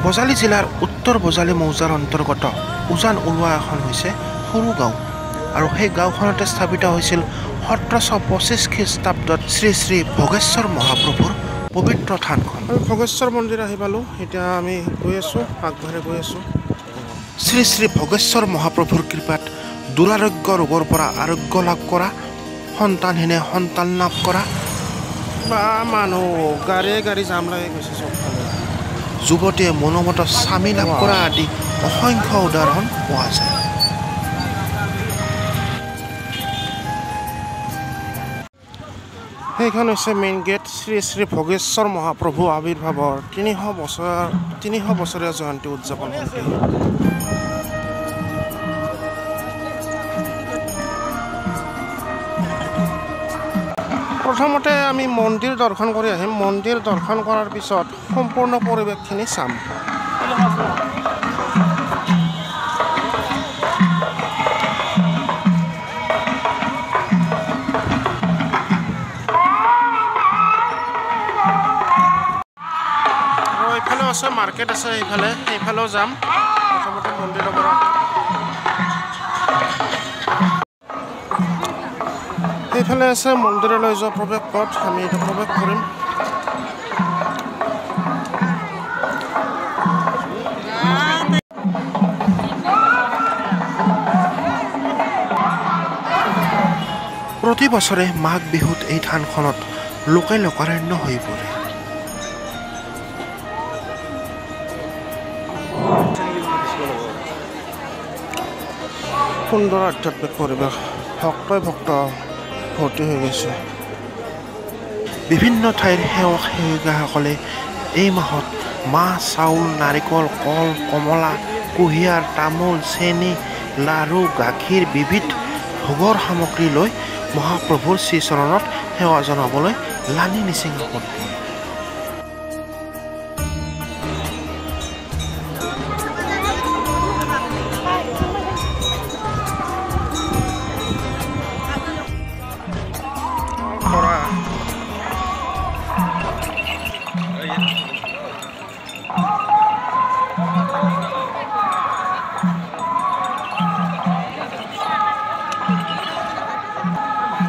বজালী জিলাৰ উত্তৰ বজালী মৌজাৰ অন্তৰ্গত উজান ওলোৱা এখন হৈছে সৰু গাঁও আৰু সেই গাঁওখনতে স্থাপিত হৈছিল 1725 খ্ৰীষ্টাব্দত শ্ৰী শ্ৰী ভোগেশ্বৰ মহাপ্ৰভুৰ পবিত্ৰ থানখন। আমি ভোগেশ্বৰ মন্দিৰ আহি পালোঁ, এতিয়া আমি গৈ আছোঁ, আগবাঢ়ি গৈ আছোঁ। শ্ৰী শ্ৰী ভোগেশ্বৰ মহাপ্ৰভুৰ কৃপাত দুৰাৰোগ্য ৰোগৰ পৰা আৰোগ্য লাভ কৰা, সন্তানহীনে সন্তান লাভ কৰা বা মানুহ গাড়ী জাম লাগি গৈছে চবফালে, যুৱতীয়ে মনোমত স্বামী লাভ কৰা আদি অসংখ্য উদাহৰণ পোৱা যায়। সেইখন হৈছে মেইন গেট, শ্ৰী শ্ৰী ভোগেশ্বৰ মহাপ্ৰভু আৱিৰ্ভাৱৰ 300 বছৰীয়া জয়ন্তী উদযাপন সমিতি। প্ৰথমতে আমি মন্দিৰ দৰ্শন কৰি আহিম। মন্দিৰ দৰ্শন কৰাৰ পিছত সম্পূৰ্ণ পৰিৱেশখিনি চাম। আৰু এইফালেও আছে মাৰ্কেট আছে, সেইফালেও যাম। প্ৰথমতে মন্দিৰৰ পৰা এইফালে আছে মন্দিৰলৈ যোৱা প্ৰৱেশ পথ, আমি এইটো প্ৰৱেশ কৰিম। প্ৰতি বছৰে মাঘ বিহুত এই থানখনত লোকে লোকাৰণ্য হৈ পৰে। সুন্দৰ আধ্যাত্মিক পৰিৱেশ, ভক্ত ভৰ্তি হৈ গৈছে। বিভিন্ন ঠাইৰ সেৱক সেৱিকাসকলে এই মাহত মাহ, চাউল, নাৰিকল, কল, কমলা, কুঁহিয়াৰ, তামোল, চেনি, লাড়ু, গাখীৰ, বিবিধ ভোগৰ সামগ্ৰী লৈ মহাপ্ৰভুৰ শ্ৰীচৰণত সেৱা জনাবলৈ লানি নিচিঙা পথ পৰে।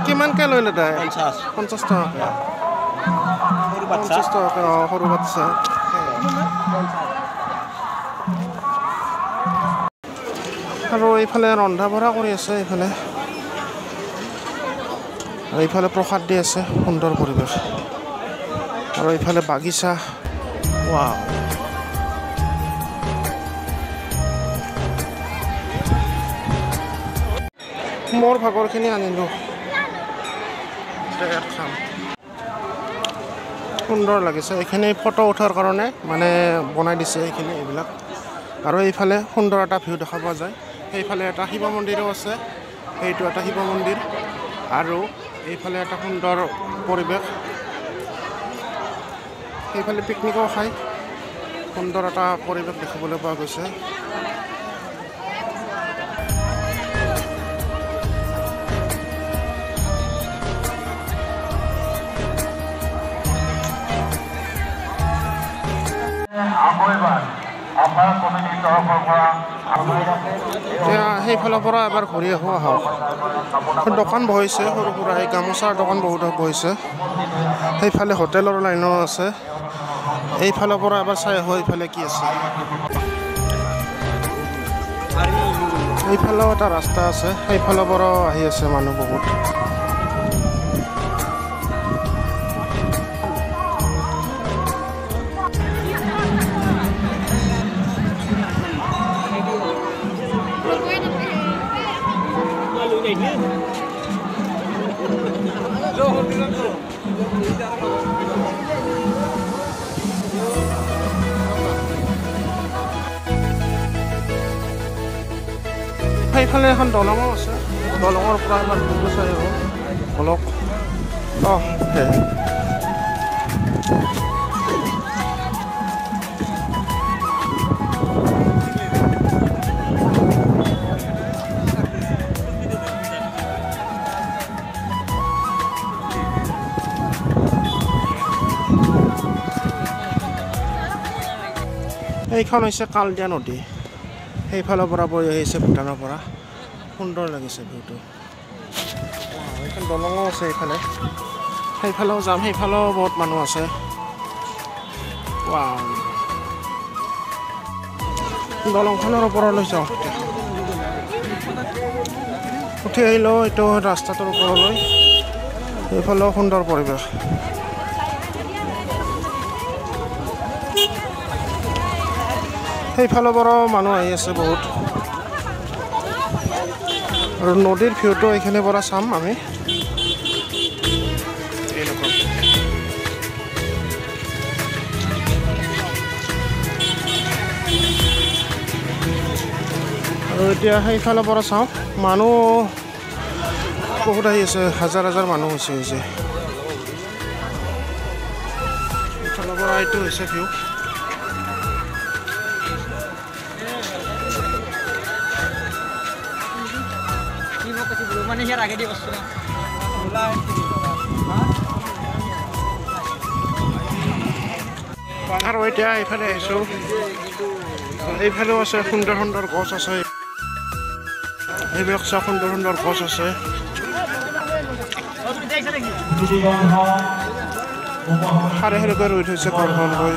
কিমানকৈ লৈ দাদা? 50 টকাকৈ। 50 টকাকৈ, সৰু বাচ্ছা। আৰু এইফালে ৰন্ধা বঢ়া কৰি আছে, এইফালে প্ৰসাদ দি আছে, সুন্দৰ পৰিৱেশ। আৰু এইফালে বাগিচা, ৱাও। মোৰ ভাগৰখিনি আনিলোঁ, খাম। সুন্দৰ লাগিছে, এইখিনি ফটো উঠাৰ কাৰণে মানে বনাই দিছে এইবিলাক। আৰু এইফালে সুন্দৰ এটা ভিউ দেখা পোৱা যায়। সেইফালে এটা শিৱ মন্দিৰো আছে, সেইটো এটা শিৱ মন্দিৰ। আৰু এইফালে এটা সুন্দৰ পৰিৱেশ, সেইফালে পিকনিকো খায়, সুন্দৰ এটা পৰিৱেশ দেখিবলৈ পোৱা গৈছে। সেইফালৰ পৰা এবাৰ ঘূৰি আহক। দোকান বহিছে সৰু সুৰা, এই গামোচাৰ দোকান বহুত বহিছে। সেইফালে হোটেলৰ লাইনো আছে। এইফালৰ পৰা এবাৰ চাই আহোঁ এইফালে কি আছে। এইফালেও এটা ৰাস্তা আছে, সেইফালৰ পৰাও আহি আছে মানুহ বহুত। সেইফালে এখন দলঙো আছে, দলঙৰ পৰা এবাৰ ভিডিঅ' চাই আহিব অলপ। এইখন হৈছে কালদিয়া নদী সেইফালৰ পৰা বৈ আহিছে ভূটানৰ পৰা সুন্দৰ লাগিছে ভিউটো এইখন দলঙো আছে এইফালে সেইফালেও যাম সেইফালেও বহুত মানুহ আছে ৱাও দলংখনৰ ওপৰলৈ যাওঁ উঠি আহিলোঁ এইটো ৰাস্তাটোৰ ওপৰলৈ এইফালেও সুন্দৰ পৰিৱেশ সেইফালৰ পৰাও মানুহ আহি আছে বহুত আৰু নদীৰ ভিউটো এইখিনিৰ পৰা চাম আমি আৰু এতিয়া সেইফালৰ পৰা চাওঁ মানুহ বহুত আহি আছে হাজাৰ হাজাৰ মানুহ হৈছে এইফালৰ পৰা এইটো হৈছে ভিউ আৰু এতিয়া এইফালে আহিছোঁ এইফালেও আছে সুন্দৰ সুন্দৰ গছ আছে এইবিলাক চা সুন্দৰ সুন্দৰ গছ আছে শাৰী শাৰীকৈ ৰুই থৈছে ঘৰখনকৈ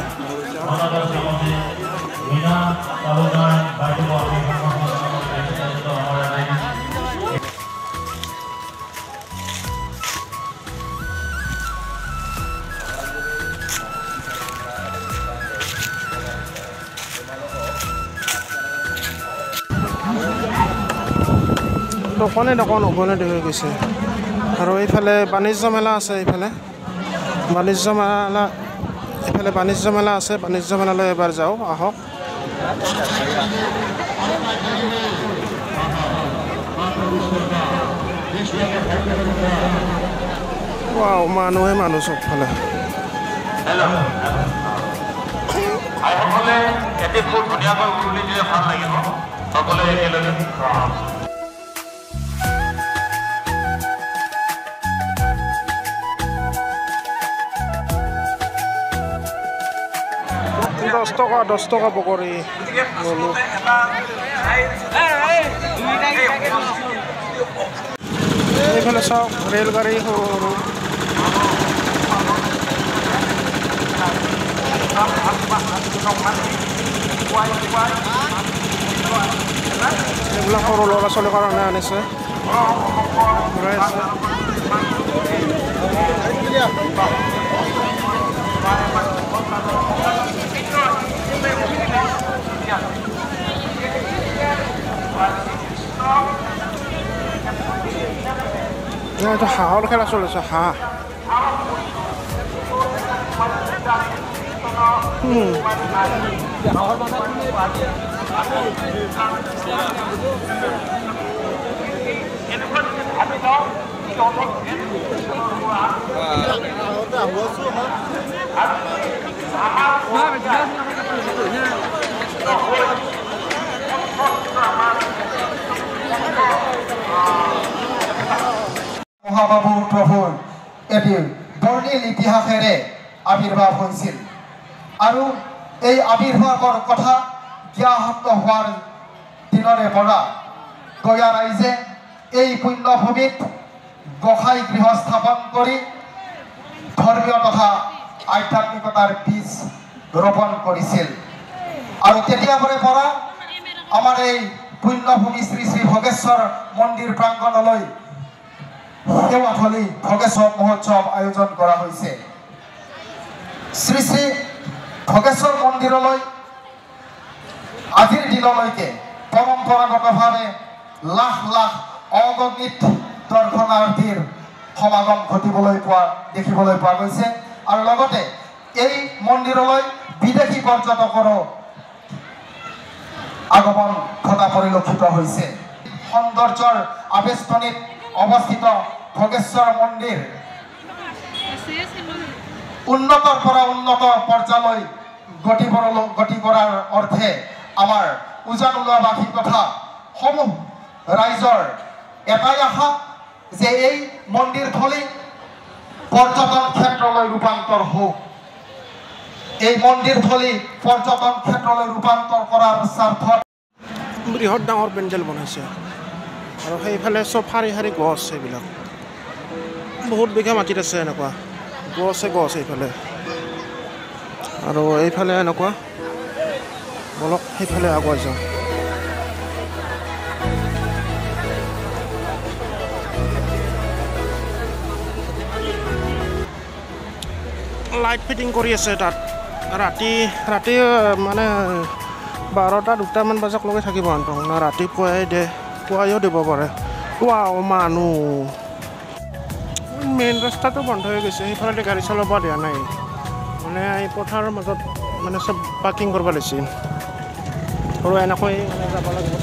দোকানে দোকান উভৈনদী হৈ গৈছে আৰু এইফালে বাণিজ্য মেলা আছে এইফালে বাণিজ্য মেলা আছে বাণিজ্য মেলালৈ এবাৰ যাওঁ আহক ৱাও মানুহে মানুহ চবফালে সকলে এটি ফুল ধুনীয়াকৈ উৰুলি দিলে ভাল লাগিব সকলে একেলগে দহ টকা পকৰি ল'লোঁ এইফালে চাওক ৰেলগাড়ী সৰু সৰু এইবিলাক সৰু ল'ৰা ছোৱালীৰ কাৰণে আনিছে ঘূৰাই আছে এটা হাঁহৰ খেলা চলিছে হাঁহ মহাবাবু প্ৰভুৰ এটি বৰ্ণিল ইতিহাসেৰে আবিৰ্ভাৱ হৈছিল আৰু এই আবিৰ্ভাৱৰ কথা জ্ঞাত হোৱাৰ দিনৰে পৰা গয়া ৰাইজে এই পুণ্যভূমিত গোসাঁই গৃহ স্থাপন কৰি ধৰ্মীয় তথা আধ্যাত্মিকতাৰ বীজ ৰোপণ কৰিছিল আৰু তেতিয়াৰে পৰা আমাৰ এই পুণ্যভূমি শ্ৰী শ্ৰী ভোগেশ্বৰ মন্দিৰ প্ৰাংগণলৈ সেৱাথলী ভোগেশ্বৰ মহোৎসৱ আয়োজন কৰা হৈছে শ্ৰী শ্ৰী ভোগেশ্বৰ মন্দিৰলৈ আজিৰ দিনলৈকে পৰম্পৰাগতভাৱে লাখ লাখ অগণিত দৰ্শনাৰ্থীৰ সমাগম দেখিবলৈ পোৱা গৈছে আৰু লগতে এই মন্দিৰলৈ বিদেশী পৰ্যটকৰো আগমন ঘটা পৰিলক্ষিত হৈছে সৌন্দৰ্যৰ আবেষ্টনীত অৱস্থিত ভোগেশ্বৰ মন্দিৰ উন্নতৰ পৰা উন্নত পৰ্যায়লৈ গতি কৰাৰ অৰ্থে আমাৰ উজান উলোৱাবাসী তথা সমূহ ৰাইজৰ এটাই আশা যে এই মন্দিৰথলী পৰ্যটন ক্ষেত্ৰলৈ ৰূপান্তৰ হওক এই মন্দিৰথলী পৰ্যটন ক্ষেত্ৰলৈ ৰূপান্তৰ কৰাৰ স্বাৰ্থত বৃহৎ ডাঙৰ পেণ্ডেল বনাইছে আৰু সেইফালে চব শাৰী শাৰী গছ এইবিলাক বহুত বিঘা মাটিত আছে এনেকুৱা গছ এইফালে আৰু এইফালে এনেকুৱা বলক সেইফালে আগুৱাই যাওঁ লাইট ফিটিং কৰি আছে তাত ৰাতি মানে 12টা 2টামান বজালৈকে থাকিব আনপাওঁ না পুৱাইও দিব পাৰে মানুহ মেইন ৰাস্তাটো বন্ধ হৈ গৈছে সেইফালে গাড়ী চলাব দিয়া নাই মানে এই পথাৰৰ মাজত মানে চব পাৰ্কিং কৰিব লৈছে আৰু এনেকৈ মানে যাব লাগিব